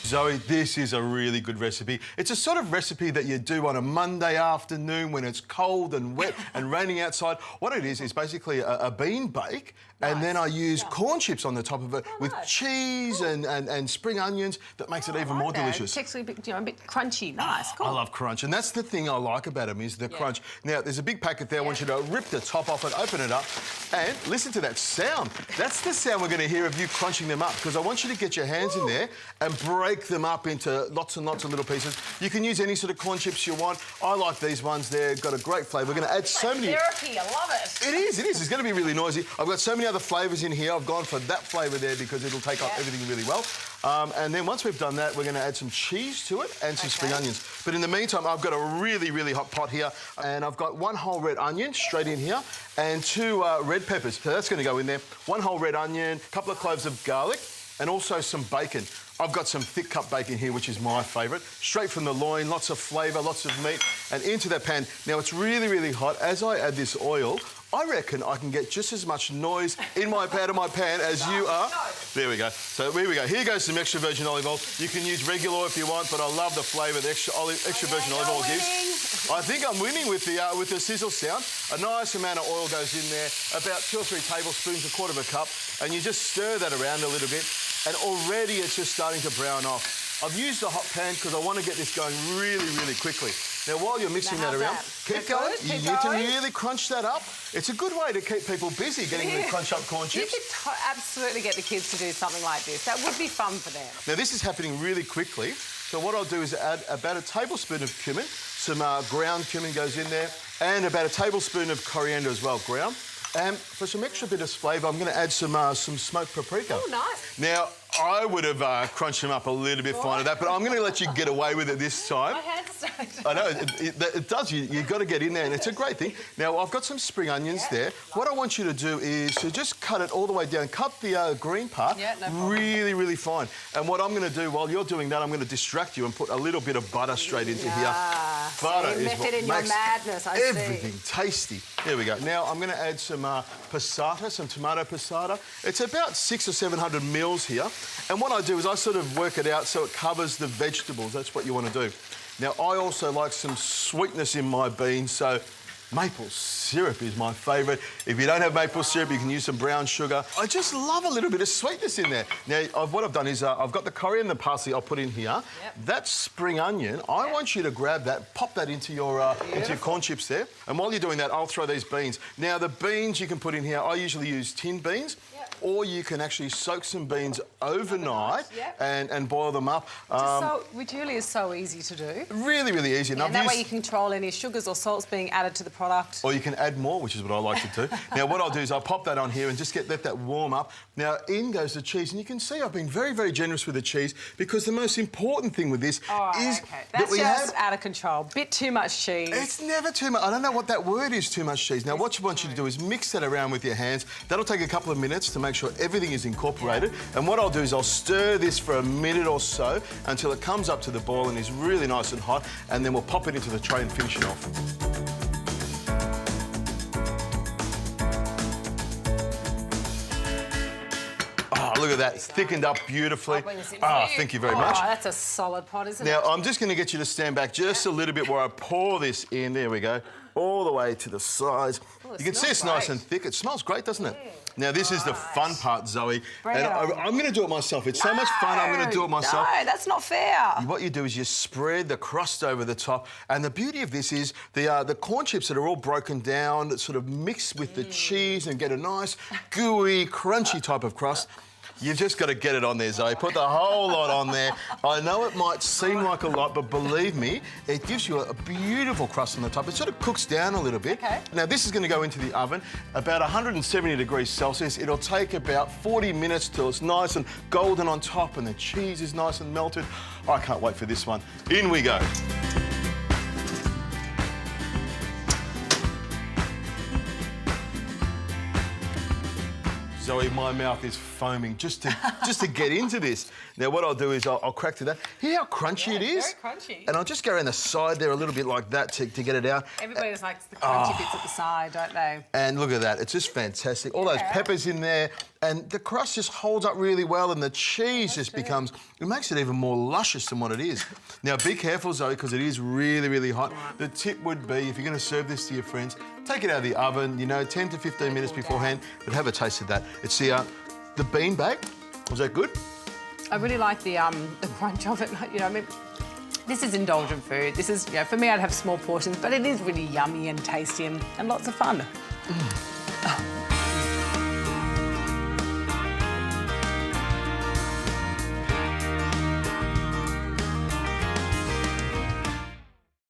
Zoe, this is a really good recipe. It's a sort of recipe that you do on a Monday afternoon when it's cold and wet and raining outside. What it is basically a bean bake, and then I use corn chips on the top of it with cheese and spring onions that makes it even more delicious. It's actually a bit crunchy. Nice, cool. I love crunch, and that's the thing I like about them is the crunch. Now, there's a big packet there. I want you to rip the top off it, open it up, and listen to that sound. That's the sound we're going to hear of you crunching them up, because I want you to get your hands in there and break them up into lots and lots of little pieces. You can use any sort of corn chips you want. I like these ones. They've got a great flavour. We're going to add so many... Therapy, I love it. It is. It's going to be really noisy. I've got so many other flavours in here. I've gone for that flavour there because it'll take up everything really well. And then once we've done that, we're going to add some cheese to it and some spring onions. But in the meantime, I've got a really, really hot pot here, and I've got 1 whole red onion straight in here and 2 red peppers. So that's going to go in there. 1 whole red onion, a couple of cloves of garlic, and also some bacon. I've got some thick cut bacon here, which is my favourite. Straight from the loin, lots of flavour, lots of meat, and into that pan. Now, it's really, really hot. As I add this oil, I reckon I can get just as much noise in my pan as you are. There we go. So here we go. Here goes some extra virgin olive oil. You can use regular oil if you want, but I love the flavour the extra virgin olive oil gives. I think I'm winning with the sizzle sound. A nice amount of oil goes in there, about 2 or 3 tablespoons, a quarter of a cup, and you just stir that around a little bit, and already it's just starting to brown off. I've used a hot pan because I want to get this going really, really quickly. Now, while you're mixing that around, keep going. You need to really crunch that up. It's a good way to keep people busy getting the crunch up corn chips. You could absolutely get the kids to do something like this. That would be fun for them. Now, this is happening really quickly. So what I'll do is add about a tablespoon of cumin. Some ground cumin goes in there, and about a tablespoon of coriander as well, ground. And for some extra bit of flavour, I'm going to add some smoked paprika. Oh, nice. Now, I would have crunched them up a little bit finer than that, but I'm going to let you get away with it this time. My hands started. I know, it does. You've got to get in there, and it's a great thing. Now, I've got some spring onions there. What I want you to do is to just cut it all the way down. Cut the green part really, really fine. And what I'm going to do while you're doing that, I'm going to distract you and put a little bit of butter straight into here. Butter is what makes everything tasty. There we go. Now, I'm going to add some passata, some tomato passata. It's about 600 or 700 mils here. And what I do is I sort of work it out so it covers the vegetables. That's what you want to do. Now, I also like some sweetness in my beans, so maple syrup is my favourite. If you don't have maple syrup, you can use some brown sugar. I just love a little bit of sweetness in there. Now, what I've done is I've got the coriander and the parsley I'll put in here. That spring onion, I want you to grab that, pop that into your corn chips there. And while you're doing that, I'll throw these beans. Now, the beans you can put in here, I usually use tin beans. Or you can actually soak some beans overnight and boil them up. Which really is so easy to do. Really, really easy. And that way you control any sugars or salts being added to the product. Or you can add more, which is what I like to do. Now, what I'll do is I'll pop that on here and just let that warm up. Now, in goes the cheese. And you can see I've been very, very generous with the cheese because the most important thing with this is that we have... out of control. Bit too much cheese. It's never too much. I don't know what that word is, too much cheese. Now, what you want you to do is mix that around with your hands. That'll take a couple of minutes to make sure everything is incorporated. And what I'll do is I'll stir this for a minute or so until it comes up to the boil and is really nice and hot, and then we'll pop it into the tray and finish it off. Oh, look at that. It's thickened up beautifully. Thank you very much. Oh, that's a solid pot, isn't it? Now, I'm just going to get you to stand back just a little bit where I pour this in. There we go. All the way to the sides. You can see it's nice and thick. It smells great, doesn't it? Now, this is the fun part, Zoe. I'm going to do it myself. It's so much fun, I'm going to do it myself. No, that's not fair. What you do is you spread the crust over the top. And the beauty of this is the corn chips that are all broken down, that sort of mix with the cheese and get a nice, gooey, crunchy type of crust. You've just got to get it on there, Zoe. Put the whole lot on there. I know it might seem like a lot, but believe me, it gives you a beautiful crust on the top. It sort of cooks down a little bit. Now, this is going to go into the oven, about 170 degrees Celsius. It'll take about 40 minutes till it's nice and golden on top and the cheese is nice and melted. I can't wait for this one. In we go. Zoe, Zoe, my mouth is foaming just to get into this. Now, what I'll do is I'll crack to that. Hear how crunchy it is? Very crunchy. And I'll just go around the side there a little bit like that to get it out. Everybody just likes the crunchy bits at the side, don't they? And look at that, it's just fantastic. All those peppers in there, and the crust just holds up really well, and the cheese just becomes, it makes it even more luscious than what it is. Now, be careful, Zoe, because it is really, really hot. Right. The tip would be, if you're going to serve this to your friends, take it out of the oven, you know, 10 to 15 minutes beforehand, but have a taste of that. It's the bean bag. Was that good? I really like the crunch of it. You know, I mean, this is indulgent food. This is, you know, for me, I'd have small portions, but it is really yummy and tasty and lots of fun.